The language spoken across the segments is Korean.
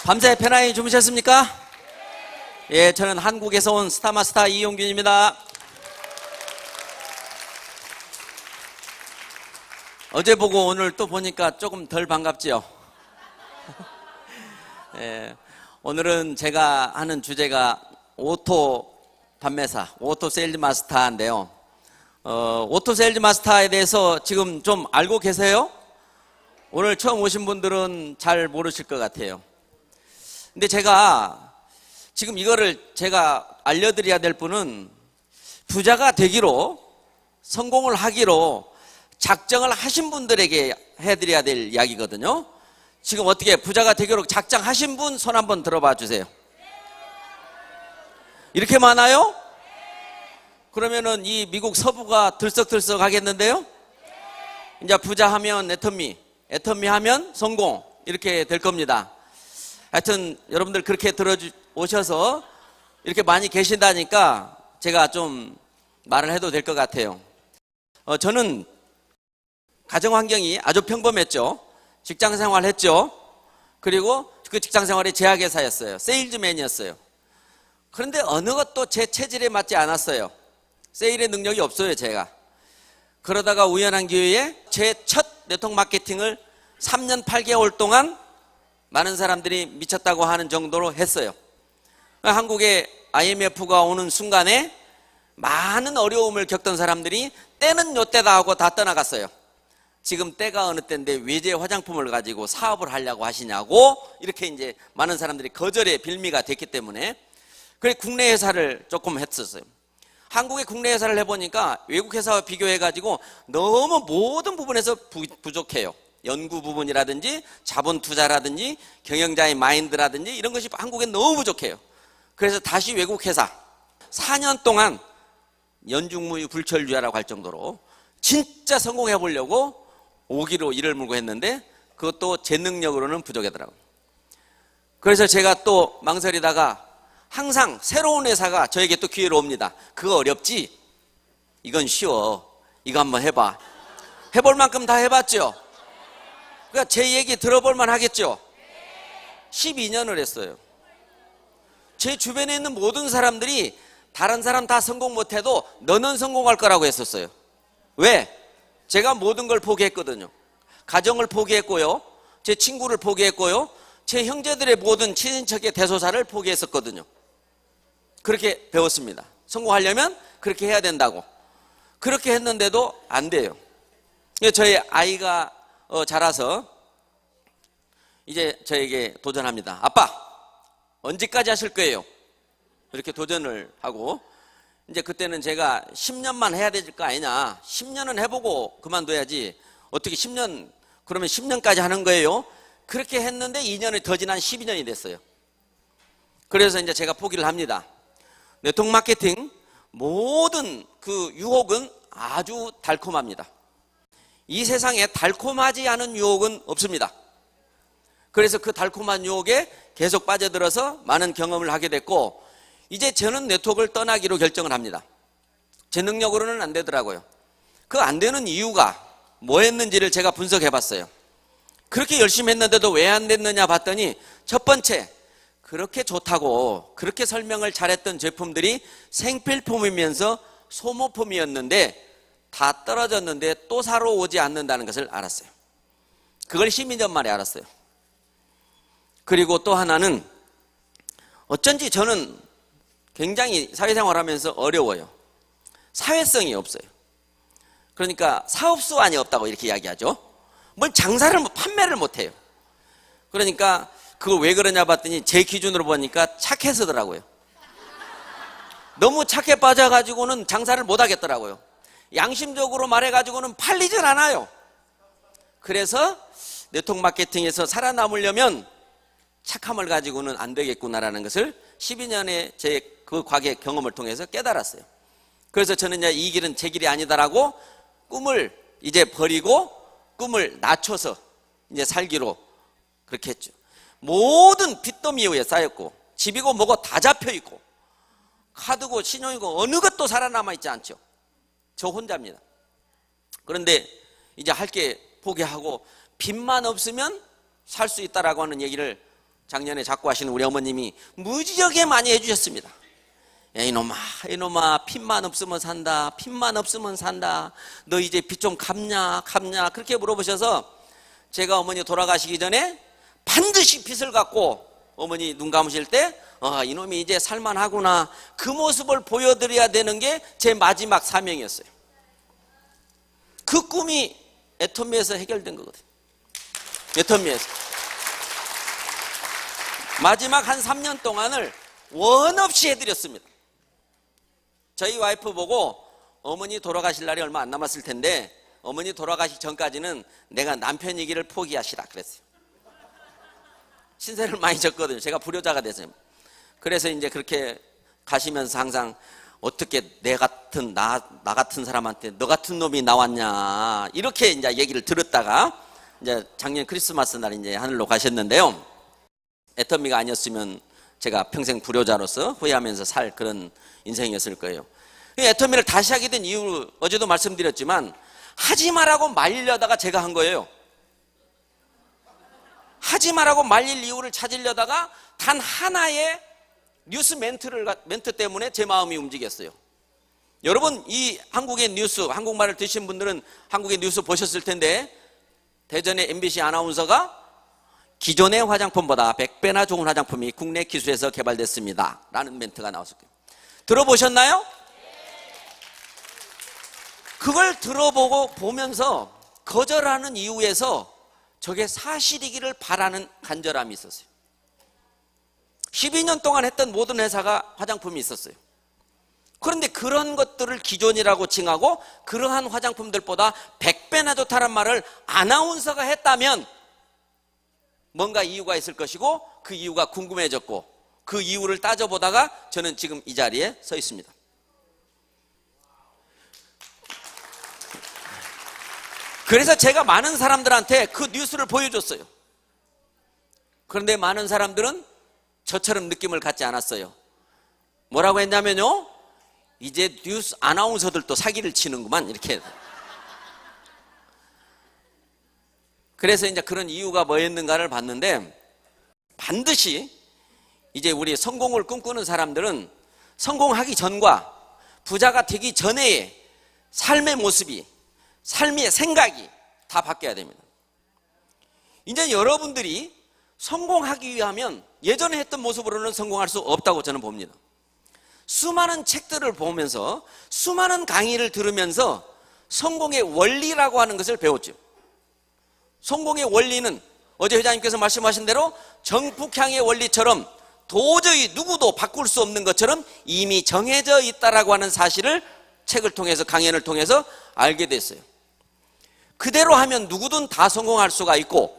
밤새 편안히 주무셨습니까? 예, 저는 한국에서 온 스타마스터 이용균입니다. 어제 보고 오늘 또 보니까 조금 덜 반갑지요? 예, 오늘은 제가 하는 주제가 오토 판매사, 오토 세일즈 마스터인데요. 오토 세일즈 마스터에 대해서 지금 좀 알고 계세요? 오늘 처음 오신 분들은 잘 모르실 것 같아요. 근데 제가 지금 이거를 제가 알려드려야 될 분은 부자가 되기로, 성공을 하기로 작정을 하신 분들에게 해드려야 될 이야기거든요. 지금 어떻게 부자가 되기로 작정하신 분 손 한번 들어봐 주세요. 이렇게 많아요? 그러면은 이 미국 서부가 들썩들썩 하겠는데요? 이제 부자 하면 애터미 하면 성공, 이렇게 될 겁니다. 하여튼 여러분들 그렇게 들어오셔서 이렇게 많이 계신다니까 제가 좀 말을 해도 될 것 같아요. 저는 가정환경이 아주 평범했죠. 직장생활 했죠. 그리고 그 직장생활이 제약회사였어요. 세일즈맨이었어요. 그런데 어느 것도 제 체질에 맞지 않았어요. 세일의 능력이 없어요, 제가. 그러다가 우연한 기회에 제 첫 네트워크 마케팅을 3년 8개월 동안 많은 사람들이 미쳤다고 하는 정도로 했어요. 한국에 IMF가 오는 순간에 많은 어려움을 겪던 사람들이 때는 요때다 하고 다 떠나갔어요. 지금 때가 어느 때인데 외제 화장품을 가지고 사업을 하려고 하시냐고 이렇게 이제 많은 사람들이 거절의 빌미가 됐기 때문에 그래 국내 회사를 조금 했었어요. 한국의 국내 회사를 해보니까 외국 회사와 비교해가지고 너무 모든 부분에서 부족해요. 연구 부분이라든지 자본 투자라든지 경영자의 마인드라든지 이런 것이 한국엔 너무 부족해요. 그래서 다시 외국 회사 4년 동안 연중무휴 불철주야라고 할 정도로 진짜 성공해 보려고 오기로 이를 물고 했는데 그것도 제 능력으로는 부족하더라고요. 그래서 제가 또 망설이다가 항상 새로운 회사가 저에게 또 기회로 옵니다. 그거 어렵지? 이건 쉬워. 이거 한번 해봐. 해볼 만큼 다 해봤죠? 그러니까 제 얘기 들어볼 만 하겠죠? 12년을 했어요. 제 주변에 있는 모든 사람들이 다른 사람 다 성공 못해도 너는 성공할 거라고 했었어요. 왜? 제가 모든 걸 포기했거든요. 가정을 포기했고요. 제 친구를 포기했고요. 제 형제들의 모든 친인척의 대소사를 포기했었거든요. 그렇게 배웠습니다. 성공하려면 그렇게 해야 된다고. 그렇게 했는데도 안 돼요. 저희 아이가 자라서 이제 저에게 도전합니다. 아빠, 언제까지 하실 거예요? 이렇게 도전을 하고 이제 그때는 제가 10년만 해야 될 거 아니냐. 10년은 해보고 그만둬야지. 어떻게 10년, 그러면 10년까지 하는 거예요? 그렇게 했는데 2년이 더 지난 12년이 됐어요. 그래서 이제 제가 포기를 합니다. 네트워크 마케팅 모든 그 유혹은 아주 달콤합니다. 이 세상에 달콤하지 않은 유혹은 없습니다. 그래서 그 달콤한 유혹에 계속 빠져들어서 많은 경험을 하게 됐고 이제 저는 네트워크를 떠나기로 결정을 합니다. 제 능력으로는 안 되더라고요. 그 안 되는 이유가 뭐 했는지를 제가 분석해 봤어요. 그렇게 열심히 했는데도 왜 안 됐느냐 봤더니 첫 번째, 그렇게 좋다고 그렇게 설명을 잘했던 제품들이 생필품이면서 소모품이었는데 다 떨어졌는데 또 사러 오지 않는다는 것을 알았어요. 그걸 12년 만에 알았어요. 그리고 또 하나는 어쩐지 저는 굉장히 사회생활하면서 어려워요. 사회성이 없어요. 그러니까 사업수완이 없다고 이렇게 이야기하죠. 뭘 장사를 판매를 못해요. 그러니까 그거 왜 그러냐 봤더니 제 기준으로 보니까 착해서더라고요. 너무 착해 빠져가지고는 장사를 못 하겠더라고요. 양심적으로 말해가지고는 팔리질 않아요. 그래서 네트워크 마케팅에서 살아남으려면 착함을 가지고는 안 되겠구나라는 것을 12년의 제 그 과거 경험을 통해서 깨달았어요. 그래서 저는 이제 이 길은 제 길이 아니다라고 꿈을 이제 버리고 꿈을 낮춰서 이제 살기로 그렇게 했죠. 모든 빚더미 위에 쌓였고 집이고 뭐고 다 잡혀있고 카드고 신용이고 어느 것도 살아남아 있지 않죠. 저 혼자입니다. 그런데 이제 할 게 포기하고 빚만 없으면 살 수 있다라고 하는 얘기를 작년에 작고하시는 우리 어머님이 무지하게 많이 해주셨습니다. 야, 이놈아, 빚만 없으면 산다. 빚만 없으면 산다. 너 이제 빚 좀 갚냐? 그렇게 물어보셔서 제가 어머니 돌아가시기 전에 반드시 빚을 갚고 어머니 눈 감으실 때 이놈이 이제 살만하구나, 그 모습을 보여드려야 되는 게 제 마지막 사명이었어요. 그 꿈이 애터미에서 해결된 거거든요. 애터미에서 마지막 한 3년 동안을 원 없이 해드렸습니다. 저희 와이프 보고 어머니 돌아가실 날이 얼마 안 남았을 텐데 어머니 돌아가시기 전까지는 내가 남편이기를 포기하시라 그랬어요. 신세를 많이 졌거든요. 제가 불효자가 됐어요. 그래서 이제 그렇게 가시면서 항상 어떻게 나 같은 사람한테 너 같은 놈이 나왔냐, 이렇게 이제 얘기를 들었다가 이제 작년 크리스마스 날 이제 하늘로 가셨는데요. 애터미가 아니었으면 제가 평생 불효자로서 후회하면서 살 그런 인생이었을 거예요. 애터미를 다시 하게 된 이유, 어제도 말씀드렸지만 하지 말라고 말리려다가 제가 한 거예요. 하지 말라고 말릴 이유를 찾으려다가 단 하나의 뉴스 멘트 때문에 제 마음이 움직였어요. 여러분, 이 한국의 뉴스, 한국말을 드신 분들은 한국의 뉴스 보셨을 텐데 대전의 MBC 아나운서가 기존의 화장품보다 100배나 좋은 화장품이 국내 기술에서 개발됐습니다 라는 멘트가 나왔을 거예요. 들어보셨나요? 그걸 들어보고 보면서 거절하는 이유에서 저게 사실이기를 바라는 간절함이 있었어요. 12년 동안 했던 모든 회사가 화장품이 있었어요. 그런데 그런 것들을 기존이라고 칭하고 그러한 화장품들보다 100배나 좋다는 말을 아나운서가 했다면 뭔가 이유가 있을 것이고, 그 이유가 궁금해졌고 그 이유를 따져보다가 저는 지금 이 자리에 서 있습니다. 그래서 제가 많은 사람들한테 그 뉴스를 보여줬어요. 그런데 많은 사람들은 저처럼 느낌을 갖지 않았어요. 뭐라고 했냐면요, 이제 뉴스 아나운서들도 사기를 치는구만, 이렇게. 그래서 이제 그런 이유가 뭐였는가를 봤는데, 반드시 이제 우리 성공을 꿈꾸는 사람들은 성공하기 전과 부자가 되기 전의 삶의 모습이, 삶의 생각이 다 바뀌어야 됩니다. 이제 여러분들이 성공하기 위하면 예전에 했던 모습으로는 성공할 수 없다고 저는 봅니다. 수많은 책들을 보면서 수많은 강의를 들으면서 성공의 원리라고 하는 것을 배웠죠. 성공의 원리는 어제 회장님께서 말씀하신 대로 정북향의 원리처럼 도저히 누구도 바꿀 수 없는 것처럼 이미 정해져 있다라고 하는 사실을 책을 통해서, 강연을 통해서 알게 됐어요. 그대로 하면 누구든 다 성공할 수가 있고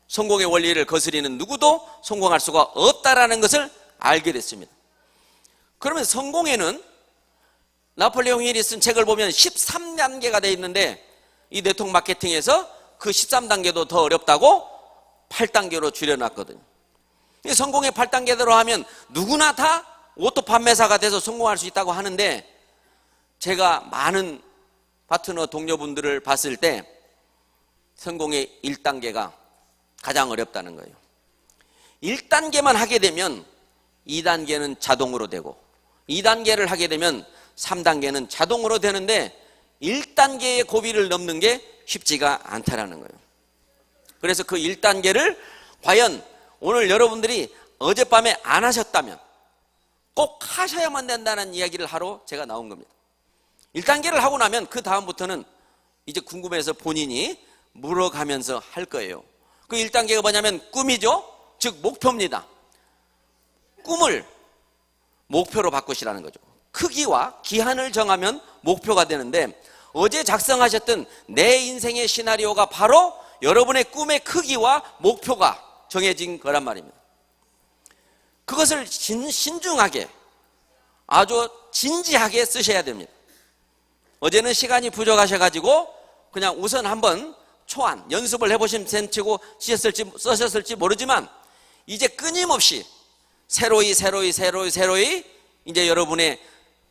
성공의 원리를 거스리는 누구도 성공할 수가 없다라는 것을 알게 됐습니다. 그러면 성공에는 나폴레옹 힐이 쓴 책을 보면 13단계가 되어 있는데 이 네트워크 마케팅에서 그 13단계도 더 어렵다고 8단계로 줄여놨거든요. 성공의 8단계대로 하면 누구나 다 오토 판매사가 돼서 성공할 수 있다고 하는데, 제가 많은 파트너 동료분들을 봤을 때 성공의 1단계가 가장 어렵다는 거예요. 1단계만 하게 되면 2단계는 자동으로 되고 2단계를 하게 되면 3단계는 자동으로 되는데 1단계의 고비를 넘는 게 쉽지가 않다라는 거예요. 그래서 그 1단계를 과연 오늘 여러분들이 어젯밤에 안 하셨다면 꼭 하셔야만 된다는 이야기를 하러 제가 나온 겁니다. 1단계를 하고 나면 그 다음부터는 이제 궁금해서 본인이 물어가면서 할 거예요. 그 1단계가 뭐냐면 꿈이죠. 즉 목표입니다. 꿈을 목표로 바꾸시라는 거죠. 크기와 기한을 정하면 목표가 되는데, 어제 작성하셨던 내 인생의 시나리오가 바로 여러분의 꿈의 크기와 목표가 정해진 거란 말입니다. 그것을 신중하게, 아주 진지하게 쓰셔야 됩니다. 어제는 시간이 부족하셔가지고 그냥 우선 한번 초안 연습을 해보신 셈치고 쓰셨을지 모르지만 이제 끊임없이 새로이 이제 여러분의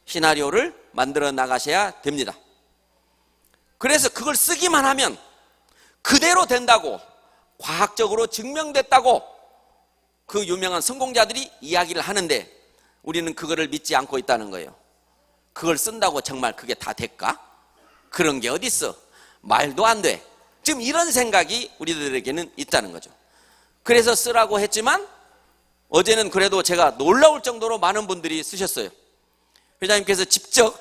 시나리오를 만들어 나가셔야 됩니다. 그래서 그걸 쓰기만 하면 그대로 된다고, 과학적으로 증명됐다고 그 유명한 성공자들이 이야기를 하는데 우리는 그거를 믿지 않고 있다는 거예요. 그걸 쓴다고 정말 그게 다 될까? 그런 게 어딨어? 말도 안 돼. 지금 이런 생각이 우리들에게는 있다는 거죠. 그래서 쓰라고 했지만 어제는 그래도 제가 놀라울 정도로 많은 분들이 쓰셨어요. 회장님께서 직접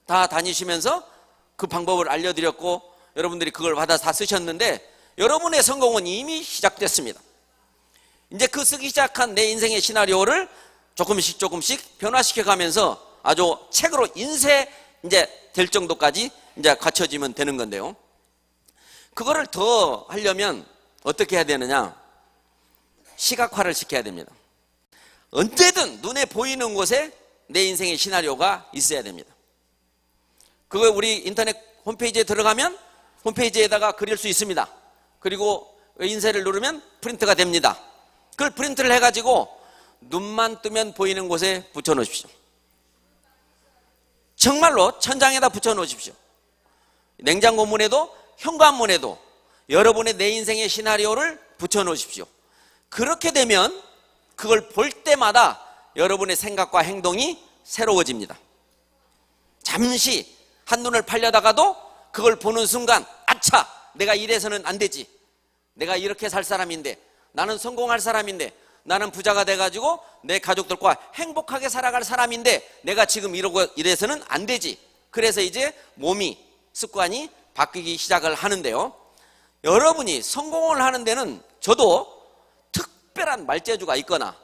다 다니시면서 그 방법을 알려드렸고 여러분들이 그걸 받아서 다 쓰셨는데 여러분의 성공은 이미 시작됐습니다. 이제 그 쓰기 시작한 내 인생의 시나리오를 조금씩 변화시켜 가면서 아주 책으로 인쇄 이제 될 정도까지 이제 갖춰지면 되는 건데요. 그거를 더 하려면 어떻게 해야 되느냐? 시각화를 시켜야 됩니다. 언제든 눈에 보이는 곳에 내 인생의 시나리오가 있어야 됩니다. 그거 우리 인터넷 홈페이지에 들어가면 홈페이지에다가 그릴 수 있습니다. 그리고 인쇄를 누르면 프린트가 됩니다. 그걸 프린트를 해가지고 눈만 뜨면 보이는 곳에 붙여 놓으십시오. 정말로 천장에다 붙여 놓으십시오. 냉장고 문에도 현관문에도 여러분의 내 인생의 시나리오를 붙여 놓으십시오. 그렇게 되면 그걸 볼 때마다 여러분의 생각과 행동이 새로워집니다. 잠시 한눈을 팔려다가도 그걸 보는 순간 아차! 내가 이래서는 안 되지. 내가 이렇게 살 사람인데, 나는 성공할 사람인데, 나는 부자가 돼가지고 내 가족들과 행복하게 살아갈 사람인데 내가 지금 이래서는 안 되지. 그래서 이제 몸이, 습관이 바뀌기 시작을 하는데요. 여러분이 성공을 하는 데는 저도 특별한 말재주가 있거나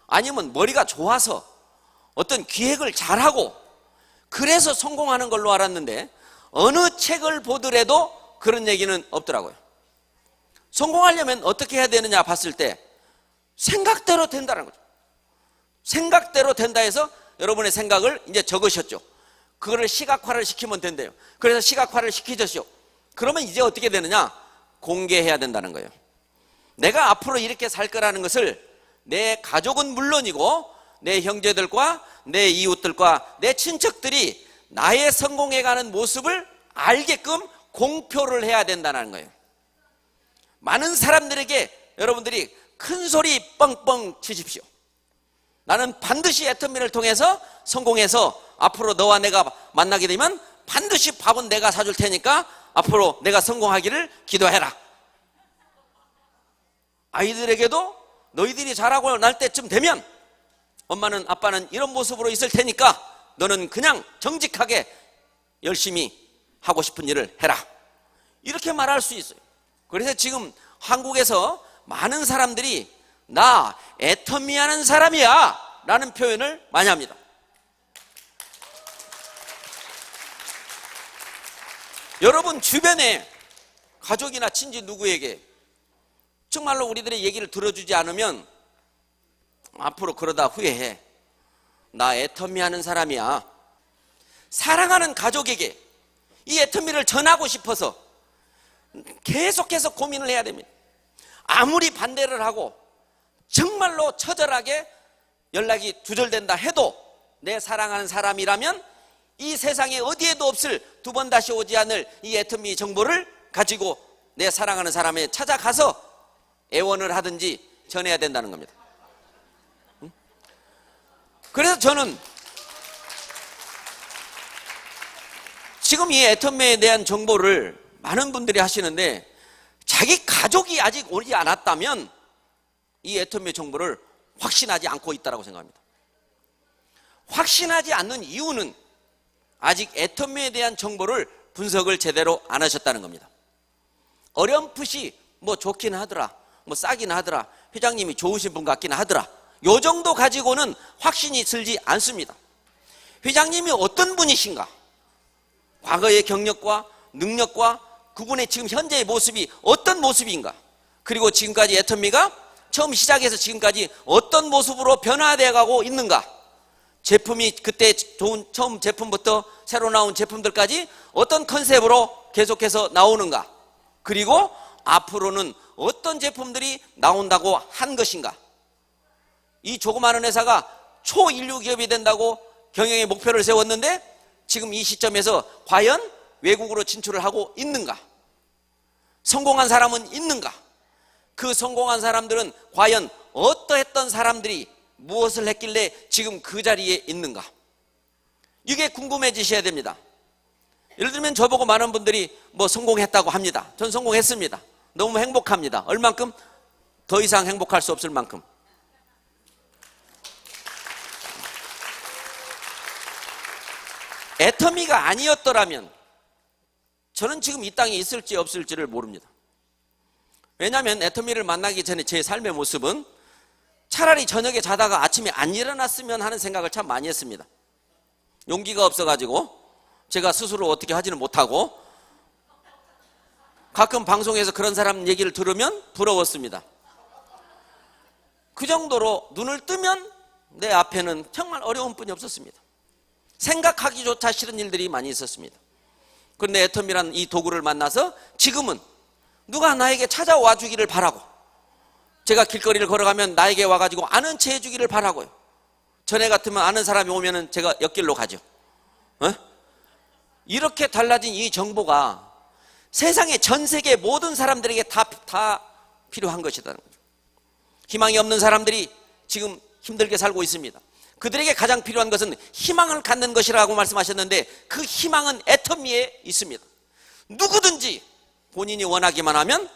아니면 머리가 좋아서 어떤 기획을 잘하고 그래서 성공하는 걸로 알았는데 어느 책을 보더라도 그런 얘기는 없더라고요. 성공하려면 어떻게 해야 되느냐 봤을 때 생각대로 된다는 거죠. 생각대로 된다 해서 여러분의 생각을 이제 적으셨죠. 그거를 시각화를 시키면 된대요. 그래서 시각화를 시키셨죠. 그러면 이제 어떻게 되느냐? 공개해야 된다는 거예요. 내가 앞으로 이렇게 살 거라는 것을 내 가족은 물론이고 내 형제들과 내 이웃들과 내 친척들이 나의 성공해가는 모습을 알게끔 공표를 해야 된다는 거예요. 많은 사람들에게 여러분들이 큰 소리 뻥뻥 치십시오. 나는 반드시 애터미를 통해서 성공해서 앞으로 너와 내가 만나게 되면 반드시 밥은 내가 사줄 테니까 앞으로 내가 성공하기를 기도해라. 아이들에게도 너희들이 자라고 날 때쯤 되면 엄마는 아빠는 이런 모습으로 있을 테니까 너는 그냥 정직하게 열심히 하고 싶은 일을 해라. 이렇게 말할 수 있어요. 그래서 지금 한국에서 많은 사람들이 나 애터미 하는 사람이야 라는 표현을 많이 합니다. 여러분 주변에 가족이나 친지 누구에게 정말로 우리들의 얘기를 들어주지 않으면 앞으로 그러다 후회해. 나 애터미 하는 사람이야. 사랑하는 가족에게 이 애터미를 전하고 싶어서 계속해서 고민을 해야 됩니다. 아무리 반대를 하고 정말로 처절하게 연락이 두절된다 해도 내 사랑하는 사람이라면 이 세상에 어디에도 없을 두 번 다시 오지 않을 이 애터미 정보를 가지고 내 사랑하는 사람에 찾아가서 애원을 하든지 전해야 된다는 겁니다. 그래서 저는 지금 이 애터미에 대한 정보를 많은 분들이 하시는데 자기 가족이 아직 오지 않았다면 이 애터미 정보를 확신하지 않고 있다고 생각합니다. 확신하지 않는 이유는 아직 애터미에 대한 정보를 분석을 제대로 안 하셨다는 겁니다. 어렴풋이 뭐 좋긴 하더라, 뭐 싸긴 하더라, 회장님이 좋으신 분 같긴 하더라, 요 정도 가지고는 확신이 들지 않습니다. 회장님이 어떤 분이신가, 과거의 경력과 능력과 그분의 지금 현재의 모습이 어떤 모습인가, 그리고 지금까지 애터미가 처음 시작해서 지금까지 어떤 모습으로 변화되어 가고 있는가, 제품이 그때 좋은 처음 제품부터 새로 나온 제품들까지 어떤 컨셉으로 계속해서 나오는가, 그리고 앞으로는 어떤 제품들이 나온다고 한 것인가. 이 조그마한 회사가 초인류 기업이 된다고 경영의 목표를 세웠는데 지금 이 시점에서 과연 외국으로 진출을 하고 있는가? 성공한 사람은 있는가? 그 성공한 사람들은 과연 어떠했던 사람들이 무엇을 했길래 지금 그 자리에 있는가? 이게 궁금해지셔야 됩니다. 예를 들면 저보고 많은 분들이 뭐 성공했다고 합니다. 전 성공했습니다. 너무 행복합니다. 얼만큼? 더 이상 행복할 수 없을 만큼. 애터미가 아니었더라면 저는 지금 이 땅에 있을지 없을지를 모릅니다. 왜냐하면 애터미를 만나기 전에 제 삶의 모습은 차라리 저녁에 자다가 아침에 안 일어났으면 하는 생각을 참 많이 했습니다. 용기가 없어가지고 제가 스스로 어떻게 하지는 못하고 가끔 방송에서 그런 사람 얘기를 들으면 부러웠습니다. 그 정도로 눈을 뜨면 내 앞에는 정말 어려운 뿐이 없었습니다. 생각하기조차 싫은 일들이 많이 있었습니다. 그런데 애터미란 이 도구를 만나서 지금은 누가 나에게 찾아와 주기를 바라고, 제가 길거리를 걸어가면 나에게 와가지고 아는 체 해주기를 바라고요. 전에 같으면 아는 사람이 오면은 제가 옆길로 가죠. 이렇게 달라진 이 정보가 세상의 전 세계 모든 사람들에게 다 필요한 것이라는 거죠. 희망이 없는 사람들이 지금 힘들게 살고 있습니다. 그들에게 가장 필요한 것은 희망을 갖는 것이라고 말씀하셨는데, 그 희망은 애터미에 있습니다. 누구든지 본인이 원하기만 하면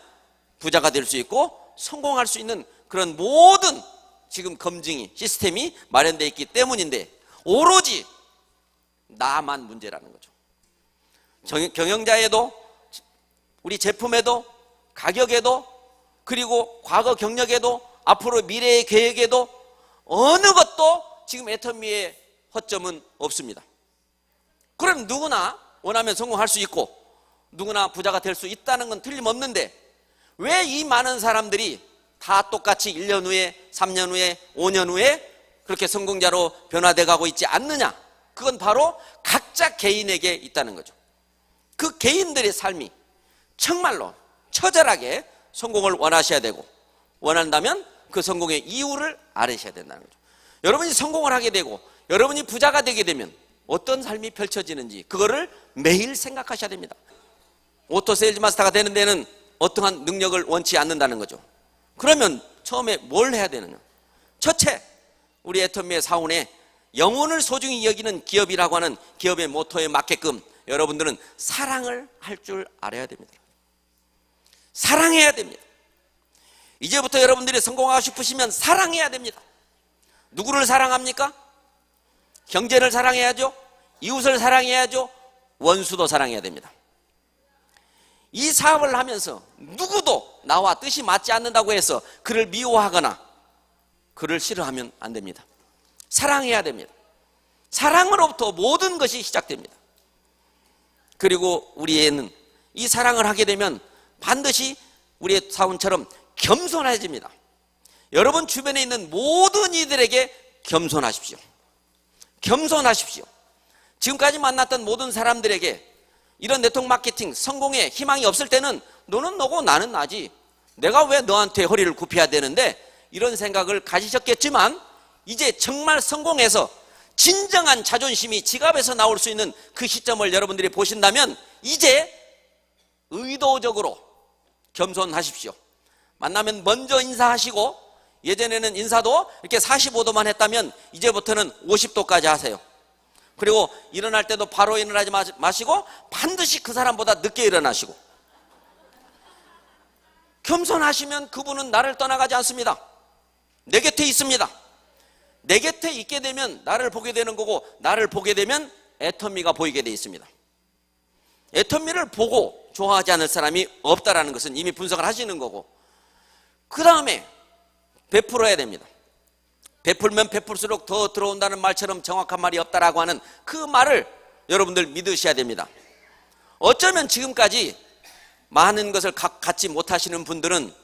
부자가 될 수 있고 성공할 수 있는 그런 모든 지금 검증이, 시스템이 마련되어 있기 때문인데, 오로지 나만 문제라는 거죠. 경영자에도, 우리 제품에도, 가격에도, 그리고 과거 경력에도, 앞으로 미래의 계획에도 어느 것도 지금 애터미의 허점은 없습니다. 그럼 누구나 원하면 성공할 수 있고 누구나 부자가 될 수 있다는 건 틀림없는데, 왜 이 많은 사람들이 다 똑같이 1년 후에, 3년 후에, 5년 후에 그렇게 성공자로 변화돼 가고 있지 않느냐? 그건 바로 각자 개인에게 있다는 거죠. 그 개인들의 삶이 정말로 처절하게 성공을 원하셔야 되고, 원한다면 그 성공의 이유를 알으셔야 된다는 거죠. 여러분이 성공을 하게 되고 여러분이 부자가 되게 되면 어떤 삶이 펼쳐지는지 그거를 매일 생각하셔야 됩니다. 오토 세일즈 마스터가 되는 데는 어떠한 능력을 원치 않는다는 거죠. 그러면 처음에 뭘 해야 되느냐? 첫째, 우리 애터미의 사원에 영혼을 소중히 여기는 기업이라고 하는 기업의 모토에 맞게끔 여러분들은 사랑을 할 줄 알아야 됩니다. 사랑해야 됩니다. 이제부터 여러분들이 성공하고 싶으시면 사랑해야 됩니다. 누구를 사랑합니까? 경제를 사랑해야죠. 이웃을 사랑해야죠. 원수도 사랑해야 됩니다. 이 사업을 하면서 누구도 나와 뜻이 맞지 않는다고 해서 그를 미워하거나 그를 싫어하면 안 됩니다. 사랑해야 됩니다. 사랑으로부터 모든 것이 시작됩니다. 그리고 우리는 이 사랑을 하게 되면 반드시 우리의 사원처럼 겸손해집니다. 여러분 주변에 있는 모든 이들에게 겸손하십시오. 겸손하십시오. 지금까지 만났던 모든 사람들에게 이런 네트워크 마케팅 성공에 희망이 없을 때는 너는 너고 나는 나지, 내가 왜 너한테 허리를 굽혀야 되는데, 이런 생각을 가지셨겠지만, 이제 정말 성공해서 진정한 자존심이 지갑에서 나올 수 있는 그 시점을 여러분들이 보신다면 이제 의도적으로 겸손하십시오. 만나면 먼저 인사하시고, 예전에는 인사도 이렇게 45도만 했다면 이제부터는 50도까지 하세요. 그리고 일어날 때도 바로 일어나지 마시고 반드시 그 사람보다 늦게 일어나시고, 겸손하시면 그분은 나를 떠나가지 않습니다. 내 곁에 있습니다. 내 곁에 있게 되면 나를 보게 되는 거고, 나를 보게 되면 애터미가 보이게 돼 있습니다. 애터미를 보고 좋아하지 않을 사람이 없다라는 것은 이미 분석을 하시는 거고, 그 다음에 베풀어야 됩니다. 베풀면 베풀수록 더 들어온다는 말처럼 정확한 말이 없다라고 하는 그 말을 여러분들 믿으셔야 됩니다. 어쩌면 지금까지 많은 것을 갖지 못하시는 분들은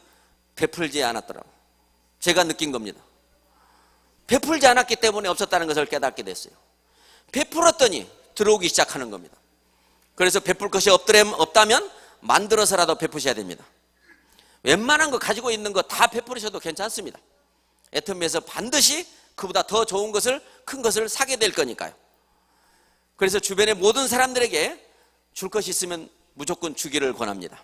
베풀지 않았더라고요. 제가 느낀 겁니다. 베풀지 않았기 때문에 없었다는 것을 깨닫게 됐어요. 베풀었더니 들어오기 시작하는 겁니다. 그래서 베풀 것이 없다면 만들어서라도 베푸셔야 됩니다. 웬만한 거 가지고 있는 거 다 베풀으셔도 괜찮습니다. 애터미에서 반드시 그보다 더 좋은 것을, 큰 것을 사게 될 거니까요. 그래서 주변의 모든 사람들에게 줄 것이 있으면 무조건 주기를 권합니다.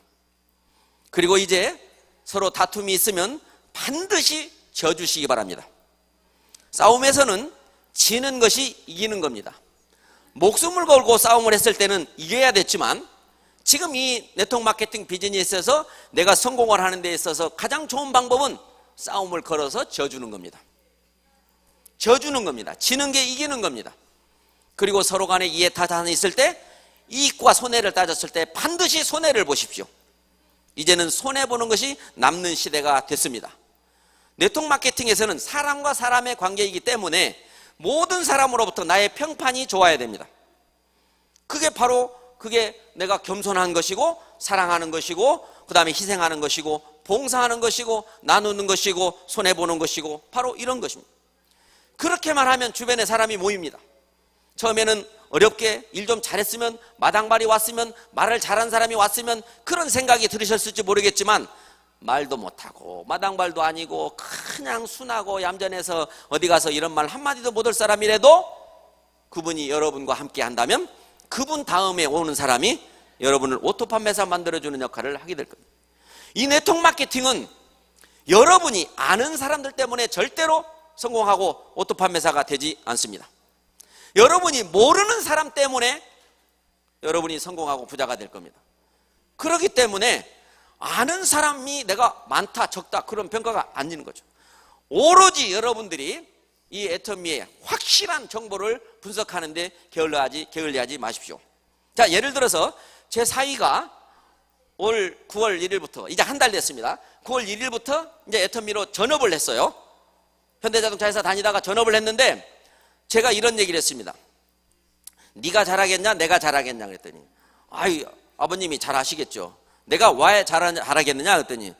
그리고 이제 서로 다툼이 있으면 반드시 져주시기 바랍니다. 싸움에서는 지는 것이 이기는 겁니다. 목숨을 걸고 싸움을 했을 때는 이겨야 됐지만 지금 이 네트워크 마케팅 비즈니스에서 내가 성공을 하는 데 있어서 가장 좋은 방법은 싸움을 걸어서 져주는 겁니다. 져주는 겁니다. 지는 게 이기는 겁니다. 그리고 서로 간에 이해 타산이 있을 때 이익과 손해를 따졌을 때 반드시 손해를 보십시오. 이제는 손해보는 것이 남는 시대가 됐습니다. 네트워크 마케팅에서는 사람과 사람의 관계이기 때문에 모든 사람으로부터 나의 평판이 좋아야 됩니다. 그게 바로 내가 겸손한 것이고 사랑하는 것이고 그 다음에 희생하는 것이고 봉사하는 것이고 나누는 것이고 손해보는 것이고 바로 이런 것입니다. 그렇게만 하면 주변에 사람이 모입니다. 처음에는 어렵게 일 좀 잘했으면 마당발이 왔으면 말을 잘한 사람이 왔으면 그런 생각이 들으셨을지 모르겠지만 말도 못하고 마당발도 아니고 그냥 순하고 얌전해서 어디 가서 이런 말 한마디도 못할 사람이라도 그분이 여러분과 함께 한다면 그분 다음에 오는 사람이 여러분을 오토 판매사 만들어주는 역할을 하게 될 겁니다. 이 네트워크 마케팅은 여러분이 아는 사람들 때문에 절대로 성공하고 오토 판매사가 되지 않습니다. 여러분이 모르는 사람 때문에 여러분이 성공하고 부자가 될 겁니다. 그렇기 때문에 아는 사람이 내가 많다 적다 그런 평가가 아니는 거죠. 오로지 여러분들이 이 애터미의 확실한 정보를 분석하는데 게을리하지 마십시오. 자, 예를 들어서 제 사위가 올 9월 1일부터 이제 한 달 됐습니다. 9월 1일부터 이제 애터미로 전업을 했어요. 현대자동차에서 다니다가 전업을 했는데 제가 이런 얘기를 했습니다. 네가 잘하겠냐 내가 잘하겠냐 그랬더니 아이 아버님이 잘하시겠죠. 내가 왜 잘하겠느냐 그랬더니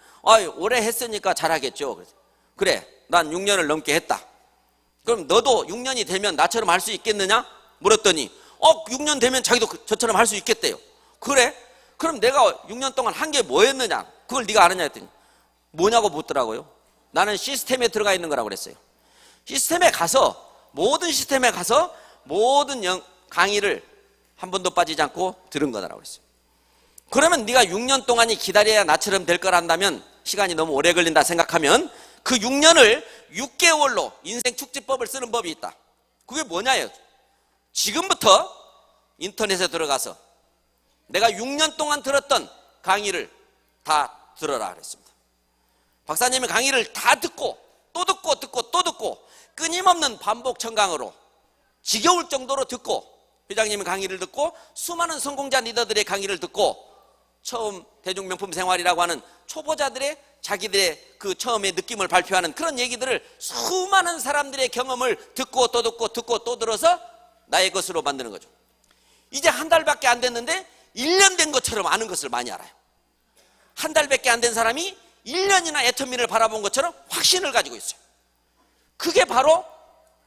오래 했으니까 잘하겠죠. 그래 난 6년을 넘게 했다. 그럼 너도 6년이 되면 나처럼 할 수 있겠느냐 물었더니 6년 되면 자기도 저처럼 할 수 있겠대요. 그래? 그럼 내가 6년 동안 한 게 뭐였느냐 그걸 네가 아느냐 했더니 뭐냐고 묻더라고요. 나는 시스템에 들어가 있는 거라고 그랬어요. 모든 시스템에 가서 모든 강의를 한 번도 빠지지 않고 들은 거라고 그랬어요. 그러면 네가 6년 동안이 기다려야 나처럼 될 거란다면 시간이 너무 오래 걸린다 생각하면 그 6년을 6개월로 인생 축지법을 쓰는 법이 있다. 그게 뭐냐요? 지금부터 인터넷에 들어가서 내가 6년 동안 들었던 강의를 다 들어라 그랬습니다. 박사님의 강의를 다 듣고 또 듣고 또 듣고 끊임없는 반복 청강으로 지겨울 정도로 듣고 회장님의 강의를 듣고 수많은 성공자 리더들의 강의를 듣고 처음 대중명품 생활이라고 하는 초보자들의 자기들의 그 처음의 느낌을 발표하는 그런 얘기들을 수많은 사람들의 경험을 듣고 또 듣고 또 들어서 나의 것으로 만드는 거죠. 이제 한 달밖에 안 됐는데 1년 된 것처럼 아는 것을 많이 알아요. 한 달밖에 안 된 사람이 1년이나 애터미를 바라본 것처럼 확신을 가지고 있어요. 그게 바로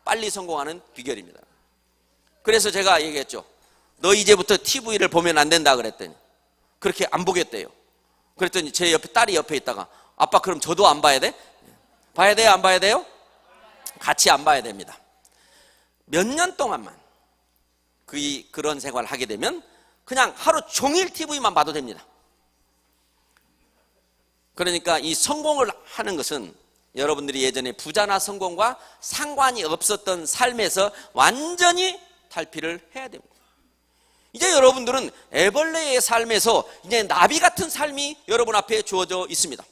빨리 성공하는 비결입니다. 그래서 제가 얘기했죠. 너 이제부터 TV를 보면 안 된다 그랬더니 그렇게 안 보겠대요. 그랬더니 제 옆에 딸이 옆에 있다가 아빠 그럼 저도 안 봐야 돼? 봐야 돼요? 안 봐야 돼요? 같이 안 봐야 됩니다. 몇 년 동안만 그런 생활을 하게 되면 그냥 하루 종일 TV만 봐도 됩니다. 그러니까 이 성공을 하는 것은 여러분들이 예전에 부자나 성공과 상관이 없었던 삶에서 완전히 탈피를 해야 됩니다. 이제 여러분들은 애벌레의 삶에서 이제 나비 같은 삶이 여러분 앞에 주어져 있습니다.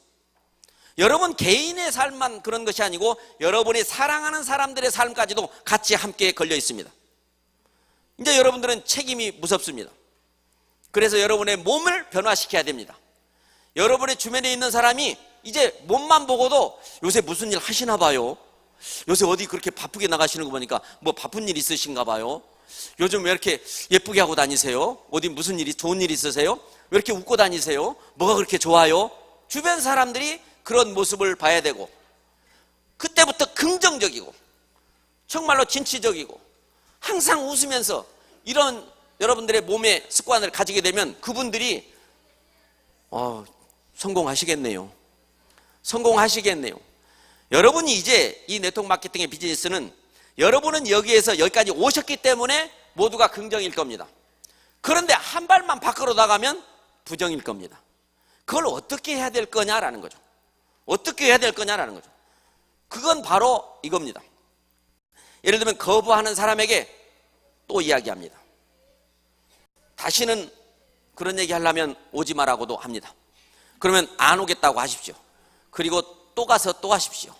여러분 개인의 삶만 그런 것이 아니고 여러분이 사랑하는 사람들의 삶까지도 같이 함께 걸려 있습니다. 이제 여러분들은 책임이 무섭습니다. 그래서 여러분의 몸을 변화시켜야 됩니다. 여러분의 주변에 있는 사람이 이제 몸만 보고도 요새 무슨 일 하시나 봐요. 요새 어디 그렇게 바쁘게 나가시는 거 보니까 뭐 바쁜 일 있으신가 봐요. 요즘 왜 이렇게 예쁘게 하고 다니세요? 어디 무슨 일이 좋은 일 있으세요? 왜 이렇게 웃고 다니세요? 뭐가 그렇게 좋아요? 주변 사람들이 그런 모습을 봐야 되고 그때부터 긍정적이고 정말로 진취적이고 항상 웃으면서 이런 여러분들의 몸의 습관을 가지게 되면 그분들이 성공하시겠네요. 여러분이 이제 이 네트워크 마케팅의 비즈니스는 여러분은 여기에서 여기까지 오셨기 때문에 모두가 긍정일 겁니다. 그런데 한 발만 밖으로 나가면 부정일 겁니다. 그걸 어떻게 해야 될 거냐라는 거죠. 그건 바로 이겁니다. 예를 들면 거부하는 사람에게 또 이야기합니다. 다시는 그런 얘기 하려면 오지 마라고도 합니다. 그러면 안 오겠다고 하십시오. 그리고 또 가서 또 하십시오.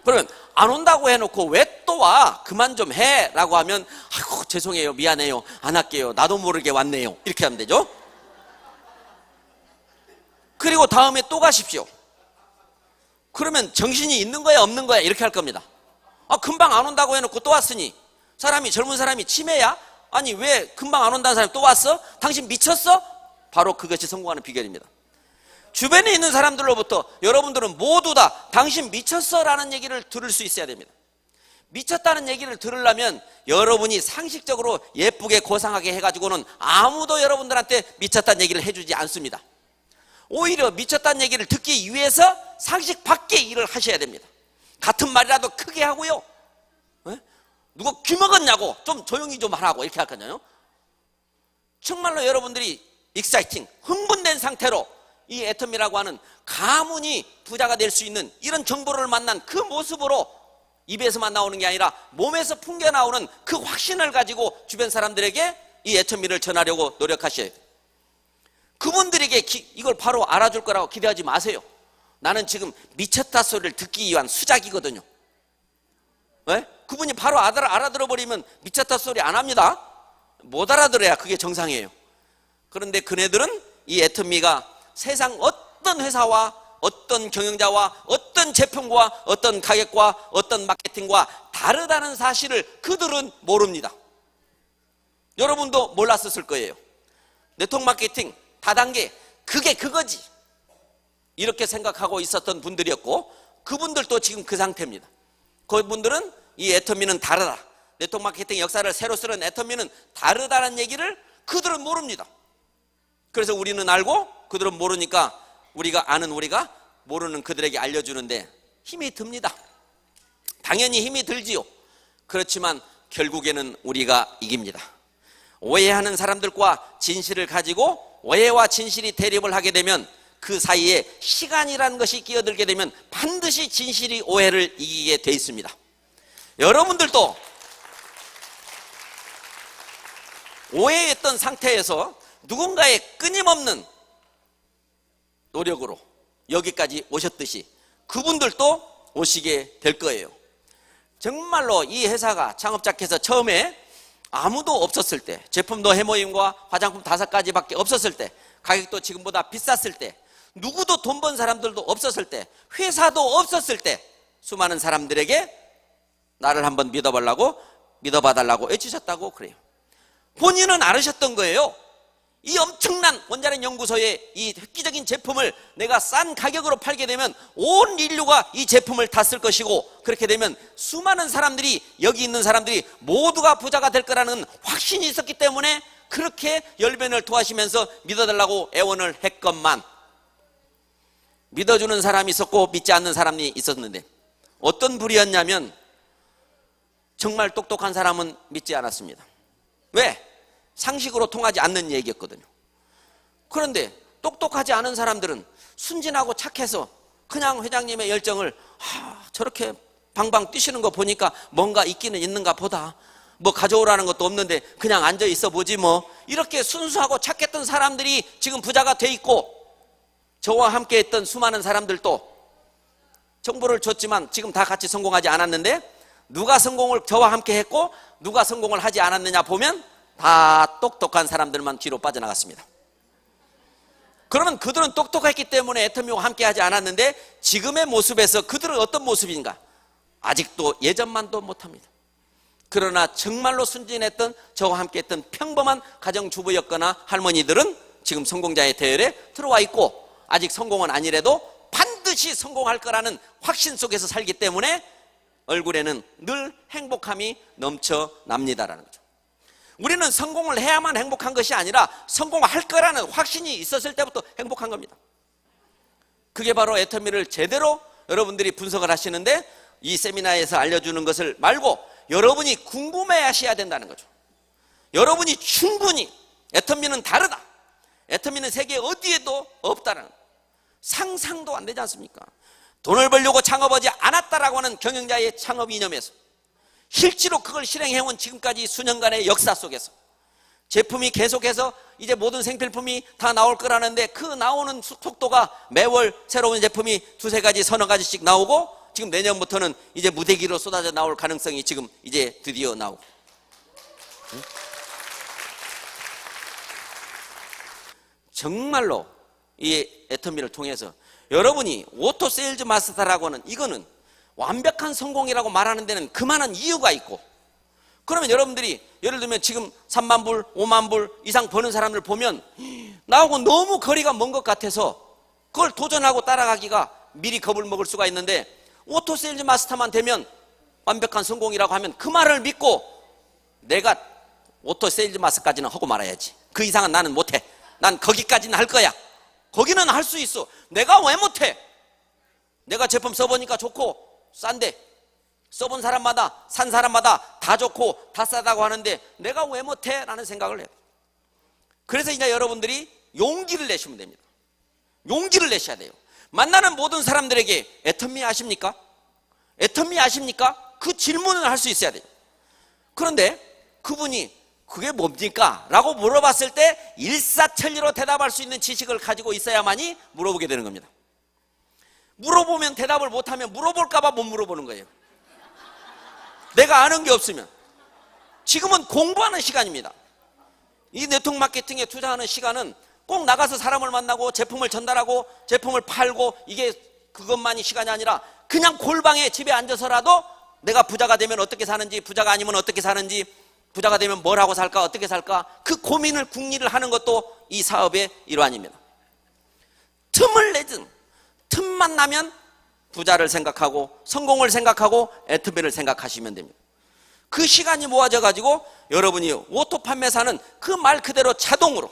그러면 안 온다고 해놓고 왜 또 와? 그만 좀 해 라고 하면 아이고 죄송해요, 미안해요, 안 할게요, 나도 모르게 왔네요, 이렇게 하면 되죠. 그리고 다음에 또 가십시오. 그러면 정신이 있는 거야 없는 거야 이렇게 할 겁니다. 금방 안 온다고 해놓고 또 왔으니 젊은 사람이 치매야? 아니 왜 금방 안 온다는 사람이 또 왔어? 당신 미쳤어? 바로 그것이 성공하는 비결입니다. 주변에 있는 사람들로부터 여러분들은 모두 다 당신 미쳤어 라는 얘기를 들을 수 있어야 됩니다. 미쳤다는 얘기를 들으려면 여러분이 상식적으로 예쁘게 고상하게 해가지고는 아무도 여러분들한테 미쳤다는 얘기를 해주지 않습니다. 오히려 미쳤다는 얘기를 듣기 위해서 상식 밖의 일을 하셔야 됩니다. 같은 말이라도 크게 하고요, 누가 귀 먹었냐고 좀 조용히 좀 하라고 이렇게 할 거잖아요. 정말로 여러분들이 익사이팅, 흥분된 상태로 이 애터미라고 하는 가문이 부자가 될 수 있는 이런 정보를 만난 그 모습으로 입에서만 나오는 게 아니라 몸에서 풍겨나오는 그 확신을 가지고 주변 사람들에게 이 애터미를 전하려고 노력하셔야 돼요. 그분들에게 이걸 바로 알아줄 거라고 기대하지 마세요. 나는 지금 미쳤다 소리를 듣기 위한 수작이거든요. 왜? 그분이 바로 알아들어버리면 미쳤다 소리 안 합니다. 못 알아들어야 그게 정상이에요. 그런데 그네들은 이 애터미가 세상 어떤 회사와 어떤 경영자와 어떤 제품과 어떤 가격과 어떤 마케팅과 다르다는 사실을 그들은 모릅니다. 여러분도 몰랐었을 거예요. 네트워크 마케팅 다단계 그게 그거지 이렇게 생각하고 있었던 분들이었고, 그분들도 지금 그 상태입니다. 그분들은 이 애터미는 다르다, 네트워크 마케팅 역사를 새로 쓰는 애터미는 다르다는 얘기를 그들은 모릅니다. 그래서 우리는 알고 그들은 모르니까 우리가 아는 우리가 모르는 그들에게 알려주는데 힘이 듭니다. 당연히 힘이 들지요. 그렇지만 결국에는 우리가 이깁니다. 오해하는 사람들과 진실을 가지고 오해와 진실이 대립을 하게 되면 그 사이에 시간이라는 것이 끼어들게 되면 반드시 진실이 오해를 이기게 돼 있습니다. 여러분들도 오해했던 상태에서 누군가의 끊임없는 노력으로 여기까지 오셨듯이 그분들도 오시게 될 거예요. 정말로 이 회사가 창업자께서 처음에 아무도 없었을 때, 제품도 해모임과 화장품 5가지밖에 없었을 때, 가격도 지금보다 비쌌을 때, 누구도 돈 번 사람들도 없었을 때, 회사도 없었을 때 수많은 사람들에게 나를 한번 믿어봐달라고 외치셨다고 그래요. 본인은 알으셨던 거예요. 이 엄청난 원자력 연구소의 이 획기적인 제품을 내가 싼 가격으로 팔게 되면 온 인류가 이 제품을 다 쓸 것이고, 그렇게 되면 수많은 사람들이, 여기 있는 사람들이 모두가 부자가 될 거라는 확신이 있었기 때문에 그렇게 열변을 토하시면서 믿어달라고 애원을 했건만, 믿어주는 사람이 있었고 믿지 않는 사람이 있었는데 어떤 부류였냐면 정말 똑똑한 사람은 믿지 않았습니다. 왜? 상식으로 통하지 않는 얘기였거든요. 그런데 똑똑하지 않은 사람들은 순진하고 착해서 그냥 회장님의 열정을 저렇게 방방 뛰시는 거 보니까 뭔가 있기는 있는가 보다, 뭐 가져오라는 것도 없는데 그냥 앉아 있어 보지 뭐, 이렇게 순수하고 착했던 사람들이 지금 부자가 돼 있고, 저와 함께 했던 수많은 사람들도 정보를 줬지만 지금 다 같이 성공하지 않았는데, 누가 성공을 저와 함께 했고 누가 성공을 하지 않았느냐 보면 다 똑똑한 사람들만 뒤로 빠져나갔습니다. 그러면 그들은 똑똑했기 때문에 애터미와 함께 하지 않았는데 지금의 모습에서 그들은 어떤 모습인가? 아직도 예전만도 못합니다. 그러나 정말로 순진했던 저와 함께 했던 평범한 가정주부였거나 할머니들은 지금 성공자의 대열에 들어와 있고, 아직 성공은 아니래도 반드시 성공할 거라는 확신 속에서 살기 때문에 얼굴에는 늘 행복함이 넘쳐납니다라는 거죠. 우리는 성공을 해야만 행복한 것이 아니라 성공할 거라는 확신이 있었을 때부터 행복한 겁니다. 그게 바로 애터미를 제대로 여러분들이 분석을 하시는데, 이 세미나에서 알려주는 것을 말고 여러분이 궁금해 하셔야 된다는 거죠. 여러분이 충분히 애터미는 다르다, 애터미는 세계 어디에도 없다는, 상상도 안 되지 않습니까? 돈을 벌려고 창업하지 않았다라고 하는 경영자의 창업 이념에서 실제로 그걸 실행해온 지금까지 수년간의 역사 속에서 제품이 계속해서 이제 모든 생필품이 다 나올 거라는데 그 나오는 속도가 매월 새로운 제품이 두세 가지 서너 가지씩 나오고 지금 내년부터는 이제 무대기로 쏟아져 나올 가능성이 지금 이제 드디어 나오고. 정말로 이 애터미를 통해서 여러분이 오토 세일즈 마스터라고 하는 이거는 완벽한 성공이라고 말하는 데는 그만한 이유가 있고, 그러면 여러분들이 예를 들면 지금 3만 불, 5만 불 이상 버는 사람들 보면 나하고 너무 거리가 먼 것 같아서 그걸 도전하고 따라가기가 미리 겁을 먹을 수가 있는데, 오토 세일즈 마스터만 되면 완벽한 성공이라고 하면 그 말을 믿고 내가 오토 세일즈 마스터까지는 하고 말아야지, 그 이상은 나는 못해, 난 거기까지는 할 거야, 거기는 할 수 있어, 내가 왜 못해, 내가 제품 써보니까 좋고 싼데 써본 사람마다 산 사람마다 다 좋고 다 싸다고 하는데 내가 왜 못해? 라는 생각을 해요. 그래서 이제 여러분들이 용기를 내시면 됩니다. 용기를 내셔야 돼요. 만나는 모든 사람들에게 애터미 아십니까? 애터미 아십니까? 그 질문을 할 수 있어야 돼요. 그런데 그분이 그게 뭡니까? 라고 물어봤을 때 일사천리로 대답할 수 있는 지식을 가지고 있어야만이 물어보게 되는 겁니다. 물어보면 대답을 못하면 물어볼까봐 못 물어보는 거예요. 내가 아는 게 없으면. 지금은 공부하는 시간입니다. 이 네트워크 마케팅에 투자하는 시간은 꼭 나가서 사람을 만나고 제품을 전달하고 제품을 팔고 이게 그것만이 시간이 아니라 그냥 골방에 집에 앉아서라도 내가 부자가 되면 어떻게 사는지, 부자가 아니면 어떻게 사는지, 부자가 되면 뭘 하고 살까, 어떻게 살까, 그 고민을 궁리를 하는 것도 이 사업의 일환입니다. 틈을 내든 틈만 나면 부자를 생각하고 성공을 생각하고 애터미를 생각하시면 됩니다. 그 시간이 모아져 가지고 여러분이 오토 판매사는 그 말 그대로 자동으로,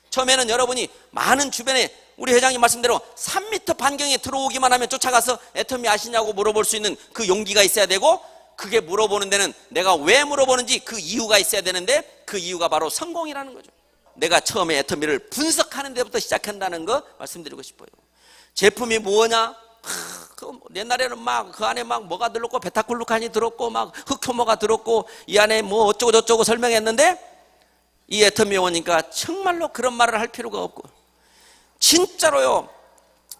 처음에는 여러분이 많은 주변에 우리 회장님 말씀대로 3m 반경에 들어오기만 하면 쫓아가서 애터미 아시냐고 물어볼 수 있는 그 용기가 있어야 되고, 그게 물어보는 데는 내가 왜 물어보는지 그 이유가 있어야 되는데 그 이유가 바로 성공이라는 거죠. 내가 처음에 애터미를 분석하는 데부터 시작한다는 거 말씀드리고 싶어요. 제품이 뭐냐? 옛날에는 막 그 안에 막 뭐가 들었고 베타글루칸이 들었고 막 흑효모가 들었고 이 안에 뭐 어쩌고 저쩌고 설명했는데, 이 애터미 오니까 정말로 그런 말을 할 필요가 없고, 진짜로요,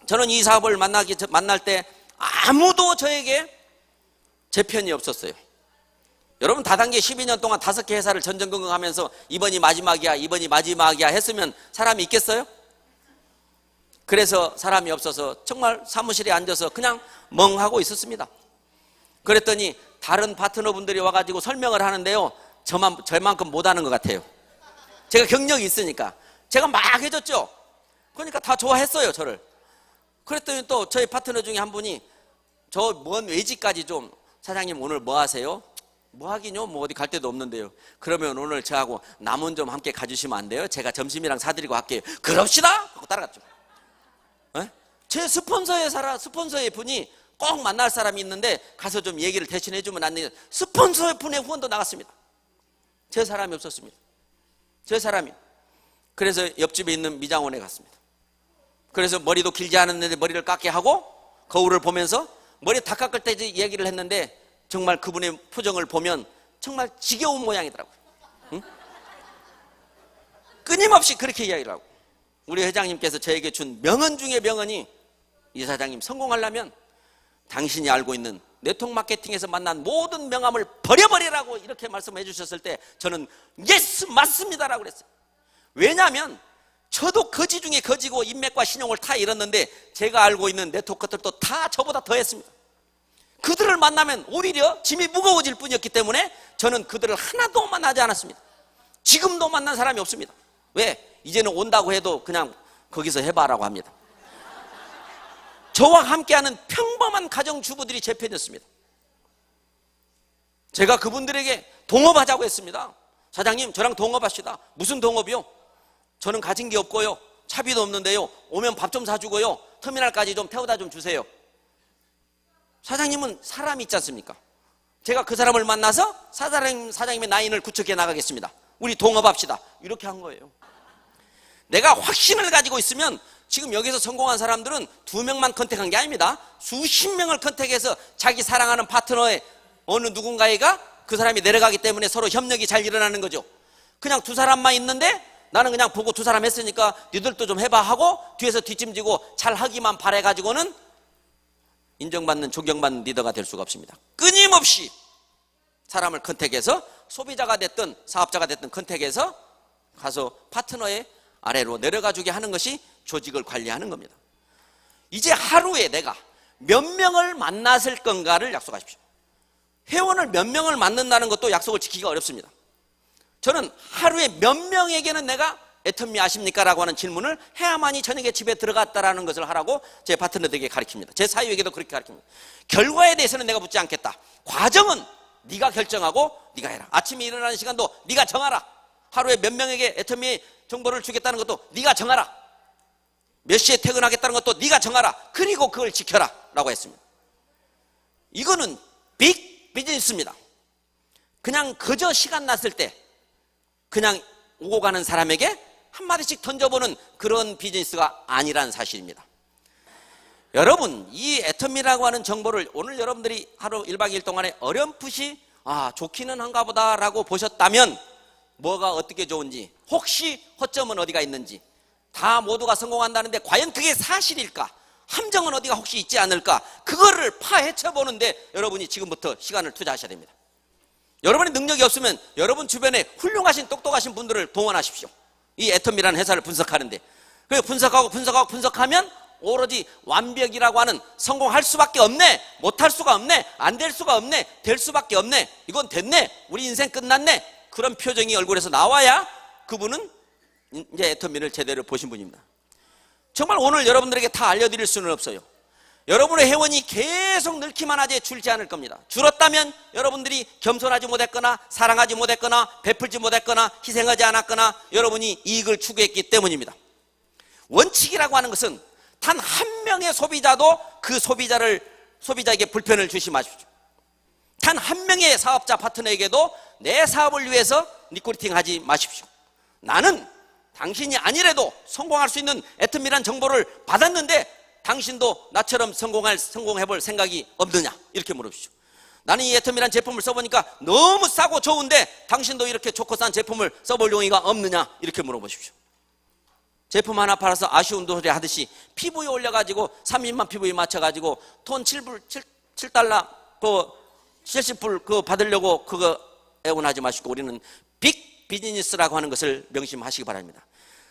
저는 이 사업을 만날 때 아무도 저에게 제 편이 없었어요. 여러분 다단계 12년 동안 5개 회사를 전전긍긍하면서 이번이 마지막이야, 이번이 마지막이야 했으면 사람이 있겠어요? 그래서 사람이 없어서 정말 사무실에 앉아서 그냥 멍하고 있었습니다. 그랬더니 다른 파트너분들이 와가지고 설명을 하는데요, 저만큼 못하는 것 같아요. 제가 경력이 있으니까 제가 막 해줬죠. 그러니까 다 좋아했어요, 저를. 그랬더니 또 저희 파트너 중에 한 분이 저 먼 외지까지 좀, 사장님 오늘 뭐 하세요? 뭐 하긴요, 뭐 어디 갈 데도 없는데요. 그러면 오늘 저하고 남은 좀 함께 가주시면 안 돼요? 제가 점심이랑 사드리고 할게요. 그럽시다 하고 따라갔죠. 제 스폰서의 분이 꼭 만날 사람이 있는데 가서 좀 얘기를 대신해 주면 안 돼요. 스폰서의 분의 후원도 나갔습니다. 제 사람이 없었습니다. 제 사람이. 그래서 옆집에 있는 미장원에 갔습니다. 그래서 머리도 길지 않았는데 머리를 깎게 하고 거울을 보면서 머리 다 깎을 때 얘기를 했는데, 정말 그분의 표정을 보면 정말 지겨운 모양이더라고요. 응? 끊임없이 그렇게 이야기를 하고, 우리 회장님께서 저에게 준 명언 중에 명언이, 이 사장님 성공하려면 당신이 알고 있는 네트워크 마케팅에서 만난 모든 명함을 버려버리라고 이렇게 말씀해 주셨을 때 저는 예스 맞습니다라고 그랬어요. 왜냐하면 저도 거지 중에 거지고 인맥과 신용을 다 잃었는데 제가 알고 있는 네트워크들도 다 저보다 더 했습니다. 그들을 만나면 오히려 짐이 무거워질 뿐이었기 때문에 저는 그들을 하나도 만나지 않았습니다. 지금도 만난 사람이 없습니다. 왜? 이제는 온다고 해도 그냥 거기서 해봐라고 합니다. 저와 함께하는 평범한 가정주부들이 제 편이었습니다. 제가 그분들에게 동업하자고 했습니다. 사장님 저랑 동업합시다. 무슨 동업이요? 저는 가진 게 없고요, 차비도 없는데요, 오면 밥 좀 사주고요, 터미널까지 좀 태워다 좀 주세요. 사장님은 사람이 있지 않습니까? 제가 그 사람을 만나서 사장님의 라인을 구축해 나가겠습니다. 우리 동업합시다. 이렇게 한 거예요. 내가 확신을 가지고 있으면 지금 여기서 성공한 사람들은 2명만 컨택한 게 아닙니다. 수십 명을 컨택해서 자기 사랑하는 파트너의 어느 누군가가 그 사람이 내려가기 때문에 서로 협력이 잘 일어나는 거죠. 그냥 두 사람만 있는데 나는 그냥 보고 두 사람 했으니까 니들도 좀 해봐 하고 뒤에서 뒷짐지고 잘 하기만 바래가지고는 인정받는, 존경받는 리더가 될 수가 없습니다. 끊임없이 사람을 컨택해서 소비자가 됐든 사업자가 됐든 컨택해서 가서 파트너의 아래로 내려가주게 하는 것이 조직을 관리하는 겁니다. 이제 하루에 내가 몇 명을 만났을 건가를 약속하십시오. 회원을 몇 명을 만난다는 것도 약속을 지키기가 어렵습니다. 저는 하루에 몇 명에게는 내가 애터미 아십니까? 라고 하는 질문을 해야만이 저녁에 집에 들어갔다라는 것을 하라고 제 파트너들에게 가르칩니다. 제 사위에게도 그렇게 가르칩니다. 결과에 대해서는 내가 묻지 않겠다. 과정은 네가 결정하고 네가 해라. 아침에 일어나는 시간도 네가 정하라. 하루에 몇 명에게 애터미 정보를 주겠다는 것도 네가 정하라. 몇 시에 퇴근하겠다는 것도 네가 정하라. 그리고 그걸 지켜라 라고 했습니다. 이거는 빅 비즈니스입니다. 그냥 그저 시간 났을 때 그냥 오고 가는 사람에게 한마디씩 던져보는 그런 비즈니스가 아니란 사실입니다. 여러분, 이 애터미라고 하는 정보를 오늘 여러분들이 하루 1박 2일 동안에 어렴풋이 좋기는 한가 보다 라고 보셨다면 뭐가 어떻게 좋은지, 혹시 허점은 어디가 있는지, 다 모두가 성공한다는데 과연 그게 사실일까? 함정은 어디가 혹시 있지 않을까? 그거를 파헤쳐 보는데 여러분이 지금부터 시간을 투자하셔야 됩니다. 여러분의 능력이 없으면 여러분 주변에 훌륭하신 똑똑하신 분들을 동원하십시오. 이 애터미라는 회사를 분석하는데, 그래서 분석하면 오로지 완벽이라고 하는 성공할 수밖에 없네, 못할 수가 없네, 안 될 수가 없네, 될 수밖에 없네, 이건 됐네, 우리 인생 끝났네, 그런 표정이 얼굴에서 나와야 그분은 이제 애터미를 제대로 보신 분입니다. 정말 오늘 여러분들에게 다 알려드릴 수는 없어요. 여러분의 회원이 계속 늘기만 하지 줄지 않을 겁니다. 줄었다면 여러분들이 겸손하지 못했거나 사랑하지 못했거나 베풀지 못했거나 희생하지 않았거나 여러분이 이익을 추구했기 때문입니다. 원칙이라고 하는 것은 단 한 명의 소비자도 그 소비자에게 불편을 주시 마십시오. 단 한 명의 사업자 파트너에게도 내 사업을 위해서 리크루팅 하지 마십시오. 나는 당신이 아니래도 성공할 수 있는 애터미란 정보를 받았는데 당신도 나처럼 성공해볼 생각이 없느냐? 이렇게 물어보십시오. 나는 이 애터미란 제품을 써보니까 너무 싸고 좋은데 당신도 이렇게 좋고 싼 제품을 써볼 용의가 없느냐? 이렇게 물어보십시오. 제품 하나 팔아서 아쉬운 소리 하듯이 피부에 올려가지고 30만 피부에 맞춰가지고 돈 7달러 그 70불 그거 받으려고 그거 애원하지 마시고 우리는 빅 비즈니스라고 하는 것을 명심하시기 바랍니다.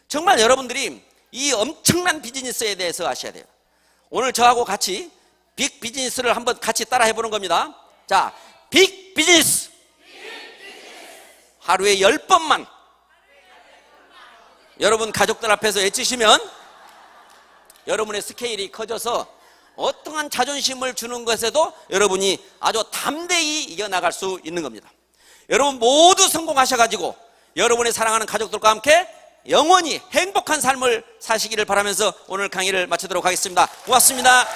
정말 여러분들이 이 엄청난 비즈니스에 대해서 아셔야 돼요. 오늘 저하고 같이 빅 비즈니스를 한번 같이 따라 해보는 겁니다. 자, 빅 비즈니스. 하루에 10번만 여러분 가족들 앞에서 외치시면 여러분의 스케일이 커져서 어떠한 자존심을 주는 것에도 여러분이 아주 담대히 이겨나갈 수 있는 겁니다. 여러분 모두 성공하셔가지고 여러분의 사랑하는 가족들과 함께 영원히 행복한 삶을 사시기를 바라면서 오늘 강의를 마치도록 하겠습니다. 고맙습니다.